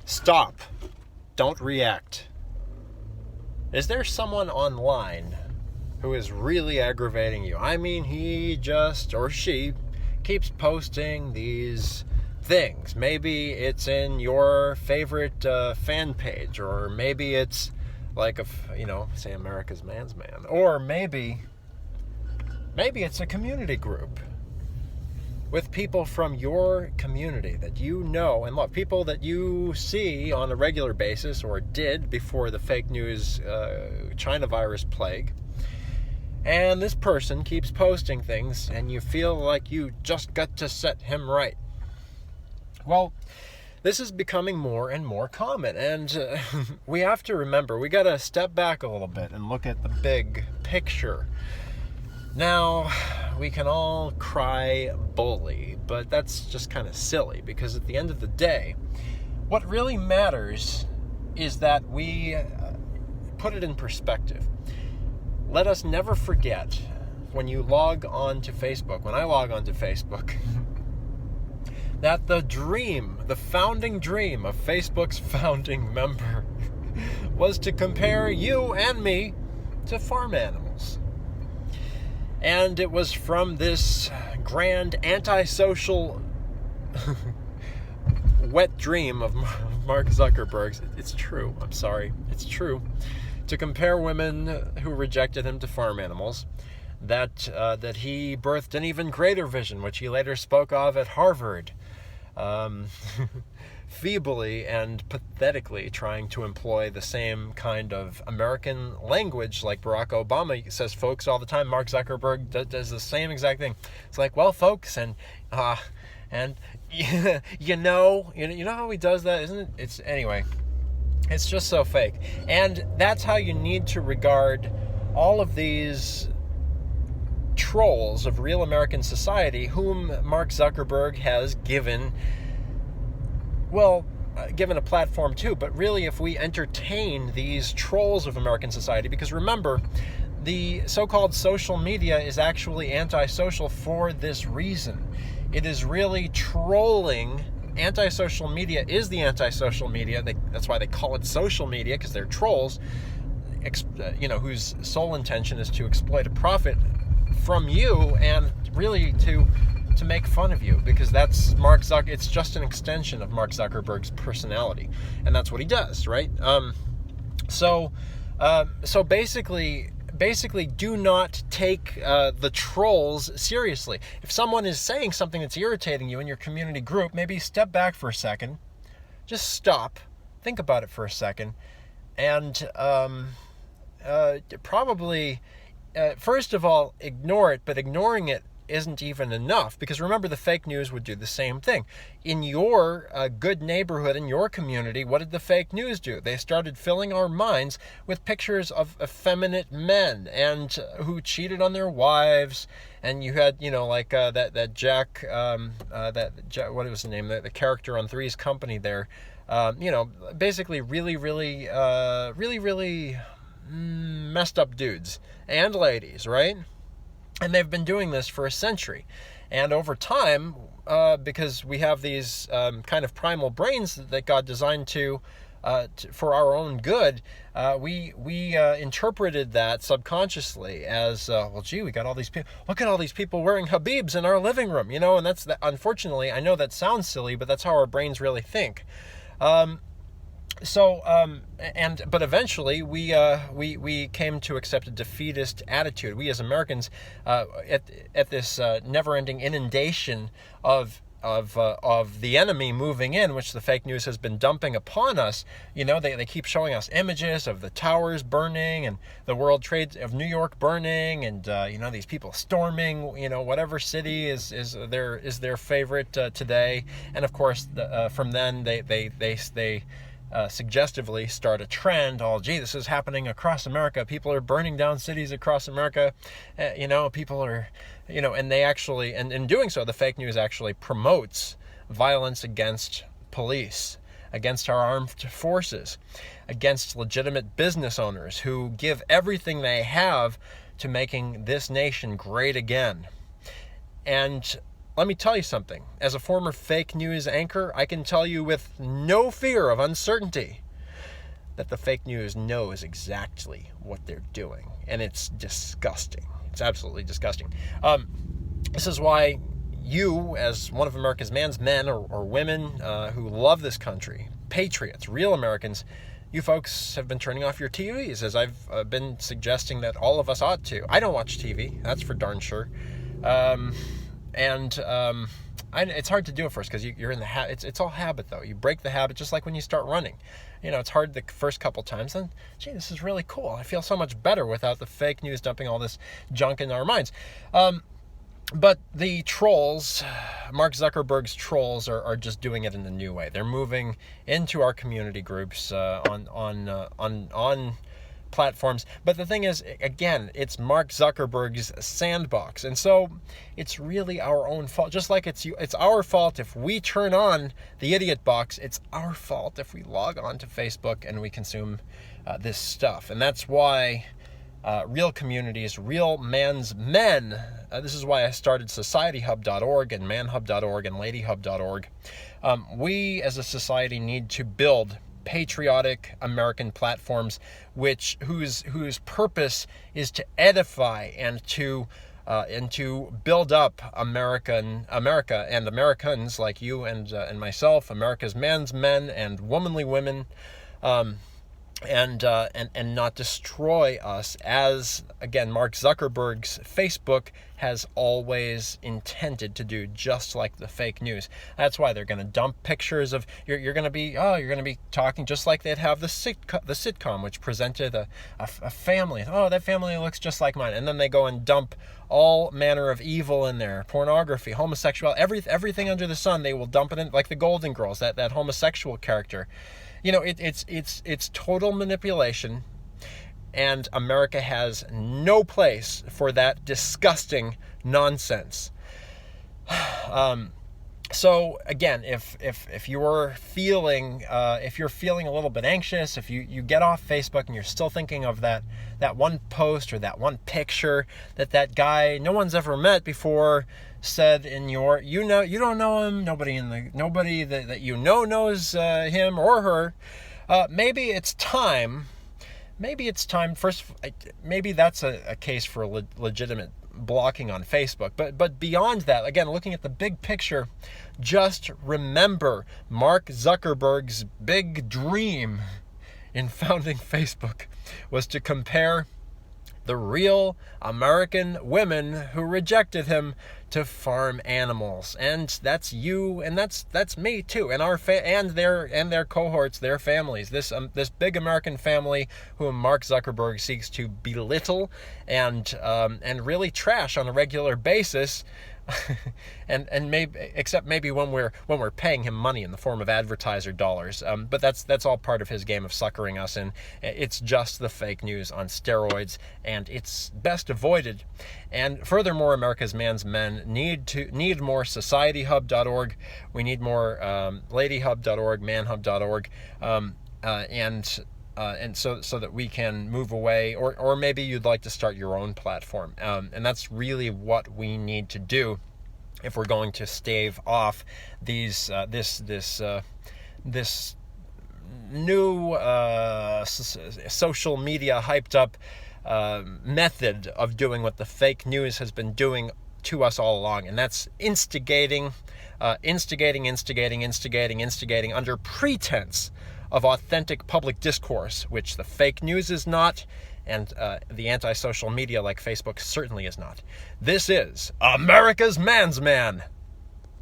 Stop. Don't react. Is there someone online who is really aggravating you? I mean, he just, or she, keeps posting these things. Maybe it's in your favorite fan page, or maybe it's like say America's Man's Man, or maybe it's a community group with people from your community that you know and love, people that you see on a regular basis or did before the fake news China virus plague. And this person keeps posting things and you feel like you just got to set him right. Well, this is becoming more and more common, and we have to remember, we got to step back a little bit and look at the big picture. Now, we can all cry bully, but that's just kind of silly, because at the end of the day, what really matters is that we put it in perspective. Let us never forget, when you log on to Facebook, when I log on to Facebook, that the founding dream of Facebook's founding member was to compare you and me to farm animals. And it was from this grand antisocial wet dream of Mark Zuckerberg's, it's true, I'm sorry, it's true, to compare women who rejected him to farm animals, that he birthed an even greater vision, which he later spoke of at Harvard, feebly and pathetically trying to employ the same kind of American language like Barack Obama says folks all the time. Mark Zuckerberg does the same exact thing. It's like, well, folks, and you know how he does that, isn't it? Anyway, it's just so fake. And that's how you need to regard all of these trolls of real American society whom Mark Zuckerberg has given a platform too. But really, if we entertain these trolls of American society, because remember, the so-called social media is actually antisocial for this reason. It is really trolling. Antisocial media is the antisocial media. That's why they call it social media, because they're trolls, whose sole intention is to exploit a profit from you and really to make fun of you, because that's Mark Zuckerberg. It's just an extension of Mark Zuckerberg's personality, and that's what he does, right? So basically, do not take the trolls seriously. If someone is saying something that's irritating you in your community group, maybe step back for a second, just stop, think about it for a second, and probably, first of all, ignore it. But ignoring it isn't even enough, because remember, the fake news would do the same thing. In your good neighborhood, in your community, what did the fake news do? They started filling our minds with pictures of effeminate men and who cheated on their wives. And you had, that Jack, what was the name? The character on Three's Company there. Basically really messed up dudes and ladies, right? And they've been doing this for a century. And over time, because we have these kind of primal brains that God designed for our own good, we interpreted that subconsciously as, we got all these people. Look at all these people wearing Habibs in our living room, and that's unfortunately, I know that sounds silly, but that's how our brains really think. But eventually we came to accept a defeatist attitude. We as Americans, at this never-ending inundation of the enemy moving in, which the fake news has been dumping upon us. They keep showing us images of the towers burning and the World Trade of New York burning, and these people storming whatever city is their favorite today. And of course, from then they suggestively start a trend. This is happening across America. People are burning down cities across America. People are, and they actually, and in doing so, the fake news actually promotes violence against police, against our armed forces, against legitimate business owners who give everything they have to making this nation great again. And let me tell you something. As a former fake news anchor, I can tell you with no fear of uncertainty that the fake news knows exactly what they're doing. And it's disgusting. It's absolutely disgusting. This is why you, as one of America's men or women who love this country, patriots, real Americans, you folks have been turning off your TVs, as I've been suggesting that all of us ought to. I don't watch TV, that's for darn sure. It's hard to do at first because you're in the habit. It's all habit, though. You break the habit just like when you start running. It's hard the first couple times. Then, gee, this is really cool. I feel so much better without the fake news dumping all this junk in our minds. But the trolls, Mark Zuckerberg's trolls, are just doing it in a new way. They're moving into our community groups on platforms. But the thing is, again, it's Mark Zuckerberg's sandbox, and so it's really our own fault. Just like it's our fault if we turn on the idiot box. It's our fault if we log on to Facebook and we consume this stuff, and that's why. Real communities, real man's men. This is why I started societyhub.org and manhub.org and ladyhub.org. We as a society need to build patriotic American platforms whose purpose is to edify and to build up America and Americans like you and myself, America's men's men and womanly women. And not destroy us, as, again, Mark Zuckerberg's Facebook has always intended to do, just like the fake news. That's why they're going to dump pictures of you're going to be talking just like they'd have the sitcom, which presented a family. Oh, that family looks just like mine, and then they go and dump all manner of evil in there, pornography, homosexuality, everything under the sun. They will dump it in, like the Golden Girls, that homosexual character. It's total manipulation, and America has no place for that disgusting nonsense. So again, if you're feeling a little bit anxious, if you get off Facebook and you're still thinking of that one post or that one picture that guy no one's ever met before said in your, you don't know him, nobody that you know knows him or her, maybe it's time first. Maybe that's a case for legitimate blocking on Facebook, but beyond that, again, looking at the big picture, just remember Mark Zuckerberg's big dream in founding Facebook was to compare the real American women who rejected him to farm animals, and that's you, and that's me too, and our and their cohorts, their families. This big American family whom Mark Zuckerberg seeks to belittle and really trash on a regular basis. and maybe when we're paying him money in the form of advertiser dollars, but that's all part of his game of suckering us in. It's just the fake news on steroids, and it's best avoided. And furthermore, America's men's men need more societyhub.org. We need more ladyhub.org, manhub.org, and so that we can move away, or maybe you'd like to start your own platform, and that's really what we need to do if we're going to stave off this new social media hyped up method of doing what the fake news has been doing to us all along, and that's instigating under pretense of authentic public discourse, which the fake news is not, and the anti-social media like Facebook certainly is not. This is America's Man's Man.